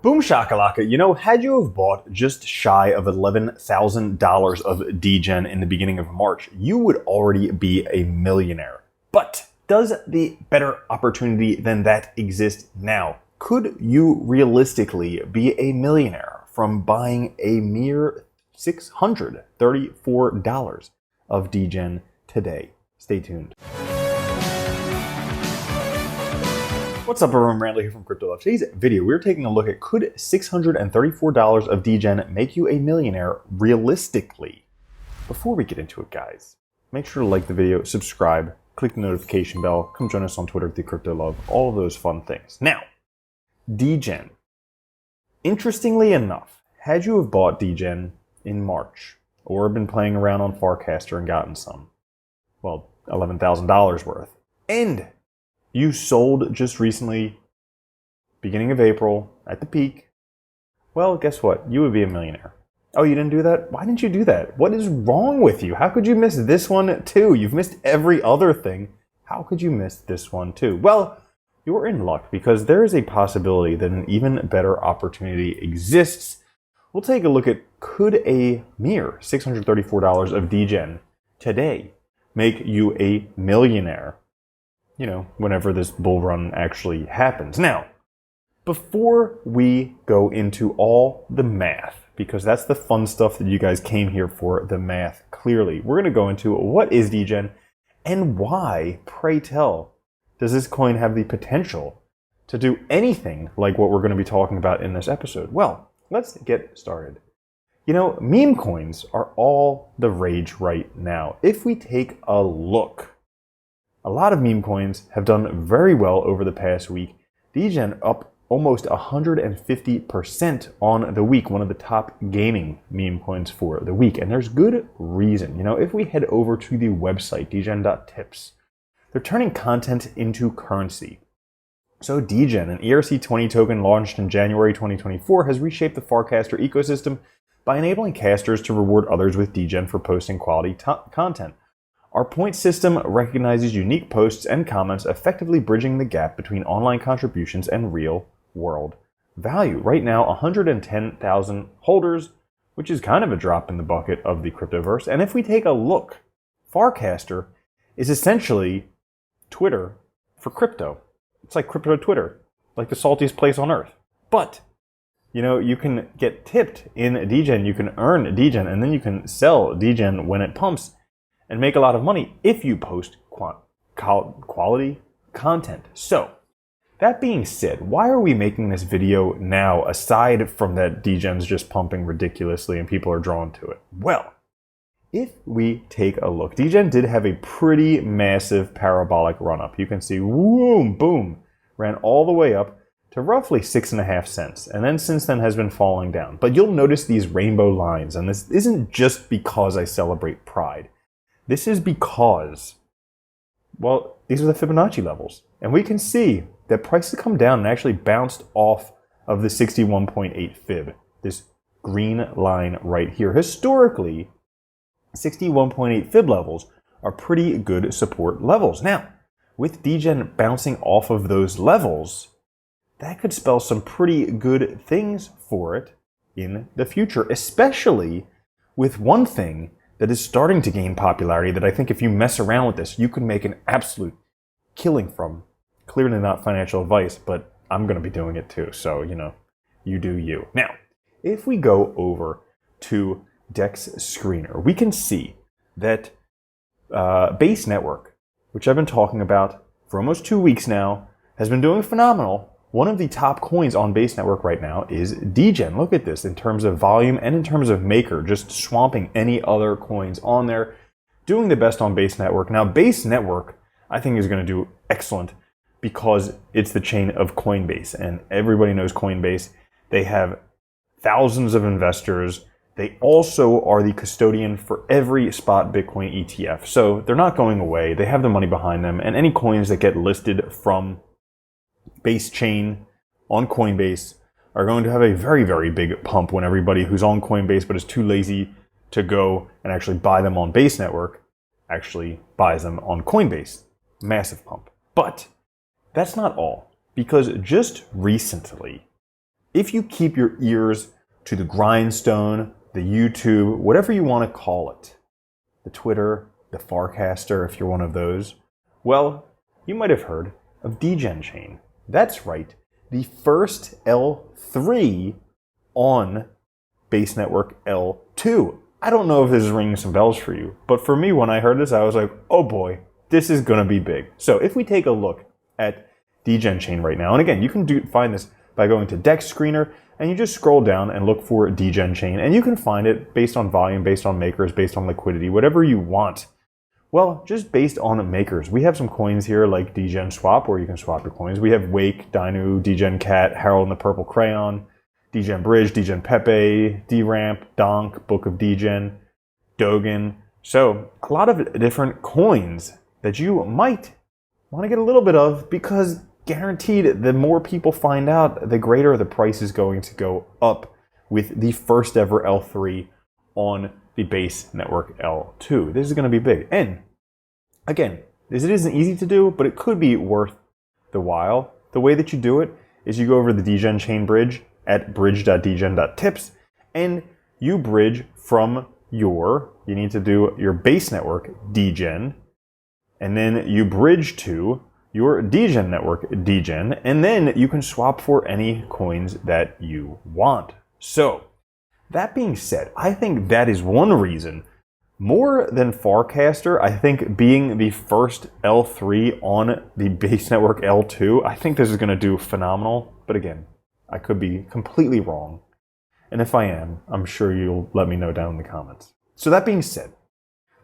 Boom shakalaka. You know, had you have bought just shy of $11,000 of DEGEN in the beginning of March, you would already be a millionaire. But does the better opportunity than that exist now? Could you realistically be a millionaire from buying a mere $634 of DEGEN today? Stay tuned. What's up everyone, Randall here from Crypto Love. Today's video, we're taking a look at could $634 of DEGEN make you a millionaire realistically? Before we get into it, guys, make sure to like the video, subscribe, click the notification bell, come join us on Twitter at @CryptoLove, all of those fun things. Now, DEGEN. Interestingly enough, had you have bought DEGEN in March or been playing around on Farcaster and gotten some, well, $11,000 worth, and you sold just recently, beginning of April, at the peak, well, guess what? You would be a millionaire. Oh, you didn't do that? Why didn't you do that? What is wrong with you? How could you miss this one too? You've missed every other thing. How could you miss this one too? Well, you're in luck because there is a possibility that an even better opportunity exists. We'll take a look at could a mere $634 of DEGEN today make you a millionaire? You know, whenever this bull run actually happens. Now, before we go into all the math, because that's the fun stuff that you guys came here for, the math, clearly, we're going to go into what is DEGEN and why, pray tell, does this coin have the potential to do anything like what we're going to be talking about in this episode? Well, let's get started. You know, meme coins are all the rage right now. If we take a look, a lot of meme coins have done very well over the past week. DEGEN up almost 150% on the week, one of the top gaming meme coins for the week. And there's good reason. You know, if we head over to the website, degen.tips, they're turning content into currency. So DEGEN, an ERC20 token launched in January 2024, has reshaped the Farcaster ecosystem by enabling casters to reward others with DEGEN for posting quality content. Our point system recognizes unique posts and comments, effectively bridging the gap between online contributions and real-world value. Right now, 110,000 holders, which is kind of a drop in the bucket of the cryptoverse. And if we take a look, Farcaster is essentially Twitter for crypto. It's like crypto Twitter, like the saltiest place on earth. But, you know, you can get tipped in DEGEN, you can earn DEGEN, and then you can sell DEGEN when it pumps and make a lot of money if you post quality content. So, that being said, why are we making this video now, aside from that DEGEN's just pumping ridiculously and people are drawn to it? Well, if we take a look, DEGEN did have a pretty massive parabolic run-up. You can see, boom, boom, ran all the way up to roughly 6.5 cents, and then since then has been falling down. But you'll notice these rainbow lines, and this isn't just because I celebrate Pride. This is because, well, these are the Fibonacci levels. And we can see that prices come down and actually bounced off of the 61.8 fib, this green line right here. Historically, 61.8 fib levels are pretty good support levels. Now, with DEGEN bouncing off of those levels, that could spell some pretty good things for it in the future, especially with one thing that is starting to gain popularity that I think if you mess around with this, you can make an absolute killing from. Clearly not financial advice, but I'm going to be doing it too. So, you know, you do you. Now, if we go over to DEX Screener, we can see that Base Network, which I've been talking about for almost 2 weeks now, has been doing phenomenal. One of the top coins on Base Network right now is DEGEN. Look at this in terms of volume and in terms of maker, just swamping any other coins on there, doing the best on Base Network. Now, Base Network, I think, is going to do excellent because it's the chain of Coinbase, and everybody knows Coinbase. They have thousands of investors. They also are the custodian for every spot Bitcoin ETF. So they're not going away. They have the money behind them, and any coins that get listed from Base chain on Coinbase are going to have a very, very big pump when everybody who's on Coinbase but is too lazy to go and actually buy them on Base Network actually buys them on Coinbase. Massive pump. But that's not all, because just recently if you keep your ears to the grindstone, the YouTube, whatever you want to call it, the Twitter, the Farcaster, if you're one of those, well, you might have heard of DEGEN Chain. That's right, the first L3 on base network L2. I don't know if this is ringing some bells for you, but for me, when I heard this, I was like, oh boy, this is going to be big. So if we take a look at DEGEN Chain right now, and again, you can find this by going to Dex Screener, and you just scroll down and look for DEGEN Chain, and you can find it based on volume, based on makers, based on liquidity, whatever you want. Well, just based on makers. We have some coins here like DEGEN Swap, where you can swap your coins. We have Wake, Dinu, DEGEN Cat, Harold and the Purple Crayon, DEGEN Bridge, DEGEN Pepe, DRAMP, Donk, Book of DEGEN, Dogen. So a lot of different coins that you might want to get a little bit of, because guaranteed the more people find out, the greater the price is going to go up with the first ever L3 on the base network L2. This is going to be big. And again, this isn't easy to do, but it could be worth the while. The way that you do it is you go over the DEGEN Chain bridge at bridge.degen.tips, and you bridge from you need to do your base network DEGEN, and then you bridge to your DEGEN network DEGEN, and then you can swap for any coins that you want. So that being said, I think that is one reason, more than Farcaster, I think being the first L3 on the base network L2, I think this is going to do phenomenal. But again, I could be completely wrong. And if I am, I'm sure you'll let me know down in the comments. So that being said,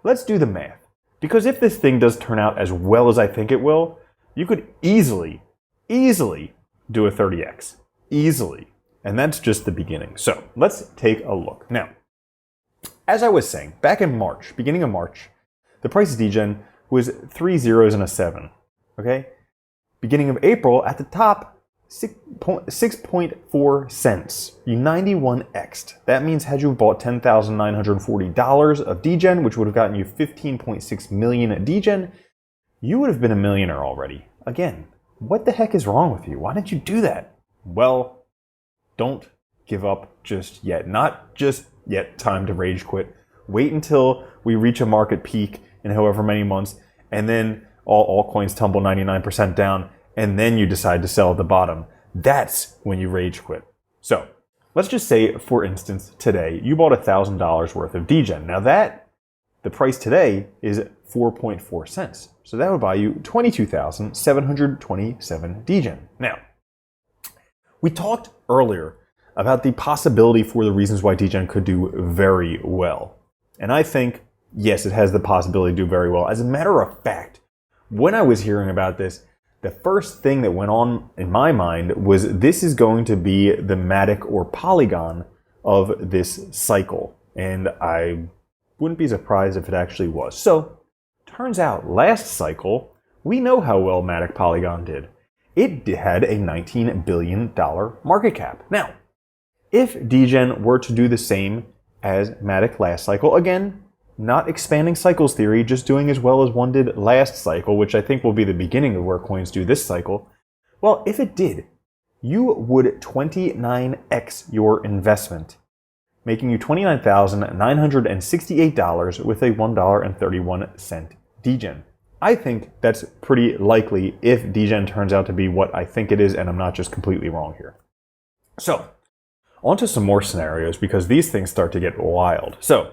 let's do the math. Because if this thing does turn out as well as I think it will, you could easily do a 30x. Easily. And that's just the beginning. So let's take a look. Now, as I was saying, back in March, beginning of March, the price of DEGEN was 3 zeros and a 7. Okay? Beginning of April, at the top, 6.4 cents. You 91x'd. That means had you bought $10,940 of DEGEN, which would have gotten you 15.6 million DEGEN, you would have been a millionaire already. Again, what the heck is wrong with you? Why didn't you do that? Well, don't give up just yet. Not just yet time to rage quit. Wait until we reach a market peak in however many months, and then all coins tumble 99% down, and then you decide to sell at the bottom. That's when you rage quit. So let's just say, for instance, today you bought $1,000 worth of DEGEN. Now the price today is 4.4 cents. So that would buy you 22,727 DEGEN. Now, we talked earlier about the possibility for the reasons why DEGEN could do very well. And I think, yes, it has the possibility to do very well. As a matter of fact, when I was hearing about this, the first thing that went on in my mind was this is going to be the Matic or Polygon of this cycle. And I wouldn't be surprised if it actually was. So, turns out last cycle, we know how well Matic Polygon did. It had a $19 billion market cap. Now, if DEGEN were to do the same as Matic last cycle, again, not expanding cycles theory, just doing as well as one did last cycle, which I think will be the beginning of where coins do this cycle. Well, if it did, you would 29x your investment, making you $29,968 with a $1.31 DEGEN. I think that's pretty likely if DEGEN turns out to be what I think it is, and I'm not just completely wrong here. So, on to some more scenarios, because these things start to get wild. So,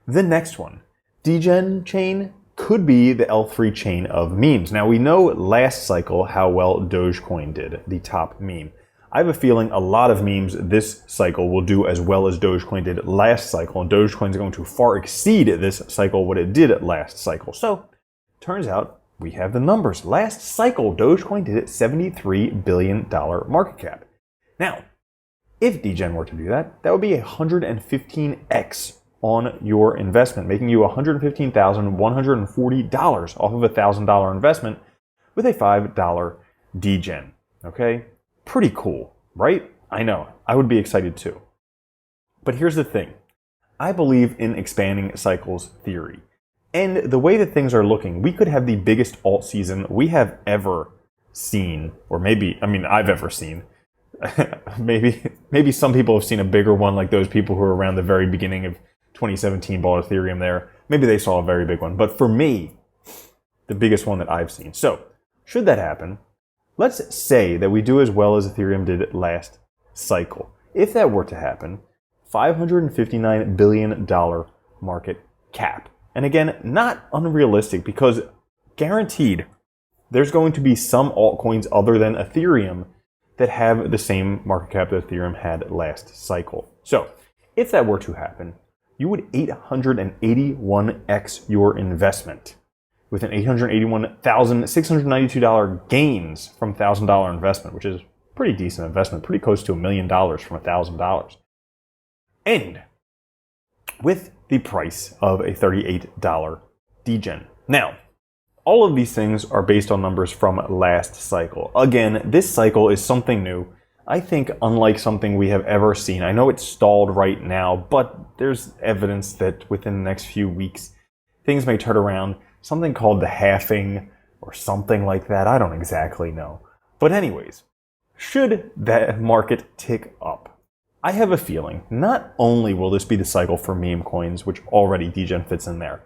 the next one, DEGEN Chain could be the L3 chain of memes. Now, we know last cycle how well Dogecoin did, the top meme. I have a feeling a lot of memes this cycle will do as well as Dogecoin did last cycle, and Dogecoin is going to far exceed this cycle what it did last cycle. So, turns out we have the numbers. Last cycle, Dogecoin did it $73 billion market cap. Now, if DEGEN were to do that, that would be 115x on your investment, making you $115,140 off of a $1,000 investment with a $5 DEGEN. Okay? Pretty cool, right? I know. I would be excited too. But here's the thing. I believe in expanding cycles theory. And the way that things are looking, we could have the biggest alt season we have ever seen, or maybe, I've ever seen, Maybe some people have seen a bigger one, like those people who were around the very beginning of 2017 bought Ethereum there. Maybe they saw a very big one. But for me, the biggest one that I've seen. So, should that happen, let's say that we do as well as Ethereum did last cycle. If that were to happen, $559 billion market cap. And again, not unrealistic, because guaranteed there's going to be some altcoins other than Ethereum that have the same market cap that Ethereum had last cycle. So if that were to happen, you would 881x your investment with an $881,692 gains from $1,000 investment, which is pretty decent investment, pretty close to $1 million from $1,000. And with the price of a $38 DEGEN. Now, all of these things are based on numbers from last cycle. Again, this cycle is something new. I think unlike something we have ever seen. I know it's stalled right now, but there's evidence that within the next few weeks, things may turn around. Something called the halving or something like that. I don't exactly know. But anyways, should that market tick up, I have a feeling not only will this be the cycle for meme coins, which already DEGEN fits in there,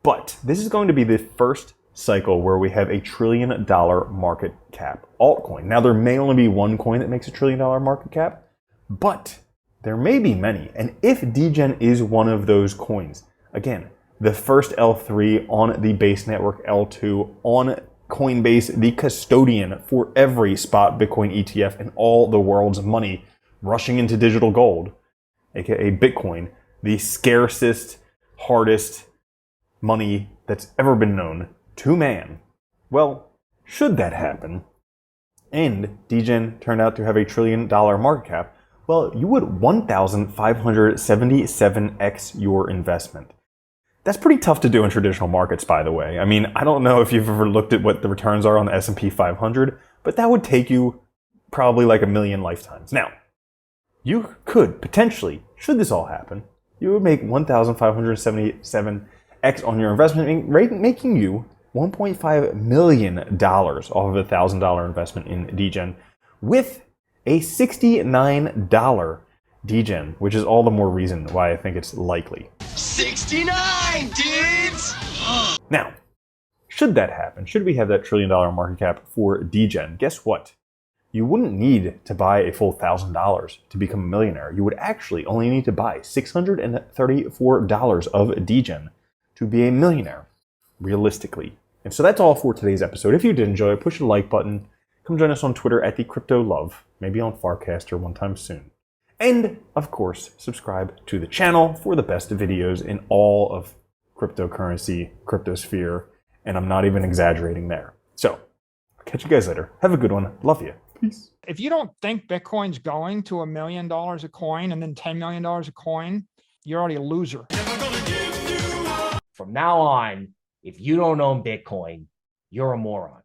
but this is going to be the first cycle where we have $1 trillion market cap altcoin. Now, there may only be one coin that makes $1 trillion market cap, but there may be many. And if DEGEN is one of those coins, again, the first L3 on the Base network, L2 on Coinbase, the custodian for every spot Bitcoin ETF and all the world's money rushing into digital gold, aka Bitcoin, the scarcest, hardest money that's ever been known to man. Well, should that happen, and DEGEN turned out to have $1 trillion market cap, well, you would 1,577x your investment. That's pretty tough to do in traditional markets, by the way. I mean, I don't know if you've ever looked at what the returns are on the S&P 500, but that would take you probably like 1 million lifetimes. Now, you could potentially, should this all happen, you would make 1,577x on your investment, making you $1.5 million off of a $1,000 investment in DEGEN with a $69 DEGEN, which is all the more reason why I think it's likely. 69, dudes! Now, should that happen, should we have that $1 trillion market cap for DEGEN, guess what? You wouldn't need to buy a full $1,000 to become a millionaire. You would actually only need to buy $634 of DEGEN to be a millionaire, realistically. And so that's all for today's episode. If you did enjoy it, push the like button. Come join us on Twitter at @TheCryptoLove, maybe on Farcaster one time soon. And, of course, subscribe to the channel for the best videos in all of cryptocurrency, cryptosphere, and I'm not even exaggerating there. So, I'll catch you guys later. Have a good one. Love you. Peace. If you don't think Bitcoin's going to $1 million a coin and then $10 million a coin, you're already a loser. From now on, if you don't own Bitcoin, you're a moron.